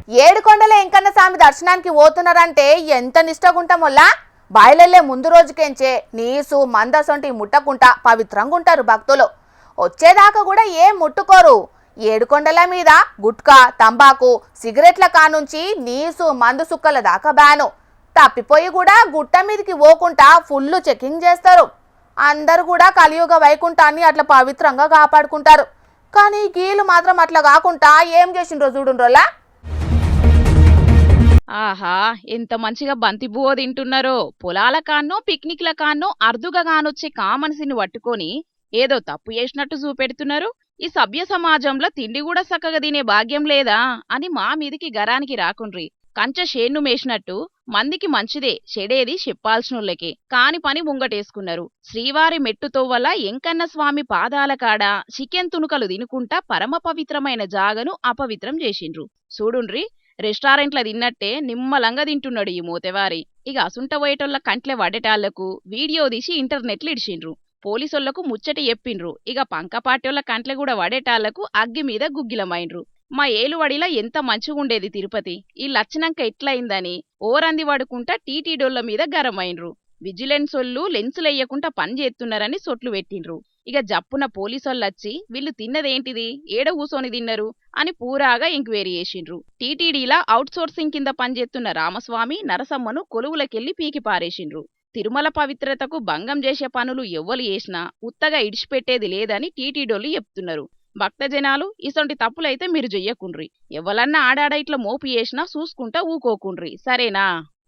ఏడుకొండల ఎంకన్న స్వామి దర్శనానికి పోతున్నారంటే ఎంత నిష్టగుంటామొల్లా. బాయిలల్లే ముందు రోజుకెంచే నీసు మందసొంటి ముట్టకుంటా పవిత్రంగా ఉంటారు భక్తులు. వచ్చేదాకా కూడా ఏం ముట్టుకోరు. ఏడుకొండల మీద గుట్కా, తంబాకు, సిగరెట్ల కానుంచి నీసు మందు సుక్కల దాకా బ్యాను. తప్పిపోయి కూడా గుట్ట మీదకి పోకుండా ఫుల్లు చెకింగ్ చేస్తారు. అందరు కూడా కలియుగ వైకుంఠాన్ని అట్లా పవిత్రంగా కాపాడుకుంటారు. కానీ గీలు మాత్రం అట్లా కాకుండా ఏం చేసిండ్రో చూడుండ్రోలా. ఆహా, ఎంత మంచిగా బంతి పువ్వు తింటున్నారో. పొలాల కాన్నో పిక్నిక్ల కాన్నో అర్దుగా కానొచ్చే కామన్సిని పట్టుకొని ఏదో తప్పు చేసినట్టు చూపెడుతున్నారు. ఈ సభ్య సమాజంలో తిండి కూడా చక్కగా తినే భాగ్యం లేదా అని మా మీదికి గరానికి రాకుండ్రి. కంచె షేన్ను మేసినట్టు మందికి మంచిదే చెడేది చెప్పాల్సినోళ్ళకే కాని పని ముంగటేసుకున్నారు. శ్రీవారి మెట్టుతోవల ఎంకన్న స్వామి పాదాల కాడ చికెన్ తునుకలు తినుకుంటా పరమ పవిత్రమైన జాగను అపవిత్రం చేసిండ్రు. చూడుండ్రి, రెస్టారెంట్ల తిన్నట్టే నిమ్మలంగా తింటున్నాడు ఈ మూతెవారి. ఇక అసుంట పోయేటోళ్ళ కంట్లే వడేటాళ్లకు వీడియో తీసి ఇంటర్నెట్లు ఇడిచిండ్రు. పోలీసోళ్లకు ముచ్చట చెప్పిండ్రు. ఇక పంకపాటోళ్ళ కంట్లే కూడా వడేటాళ్లకు అగ్గి మీద గుగ్గిలమైండ్రు. మా ఏలువడిలా ఎంత మంచిగుండేది తిరుపతి, ఈళ్ళచ్చినాక ఎట్లయిందని ఓరంది వాడుకుంటా టీటీడోళ్ల మీద గరమైండ్రు. విజిలెన్సోళ్ళు లెన్సులెయ్యకుండా పని చేస్తున్నారని సొట్లు పెట్టిండ్రు. ఇక జప్పున పోలీసోళ్ళొచ్చి వీళ్ళు తిన్నదేంటిది, ఏడ కూసోని తిన్నరు అని పూరాగా ఎంక్వైరీ చేసిండ్రు. టీటీడీలా అవుట్ సోర్సింగ్ కింద పనిచేస్తున్న రామస్వామి, నరసమ్మను కొలువులకెళ్లి పీకి పారేసిండ్రు. తిరుమల పవిత్రతకు భంగం చేసే పనులు ఎవ్వలు చేసినా ఉత్తగా ఇడిచిపెట్టేది లేదని టీటీడోళ్ళు చెప్తున్నారు. భక్తజనాలు ఇసొంటి తప్పులైతే మీరు చెయ్యకుండ్రి. ఎవలన్నా ఆడాడ ఇట్లా మోపు చేసినా చూసుకుంటా ఊకోకుండ్రి, సరేనా?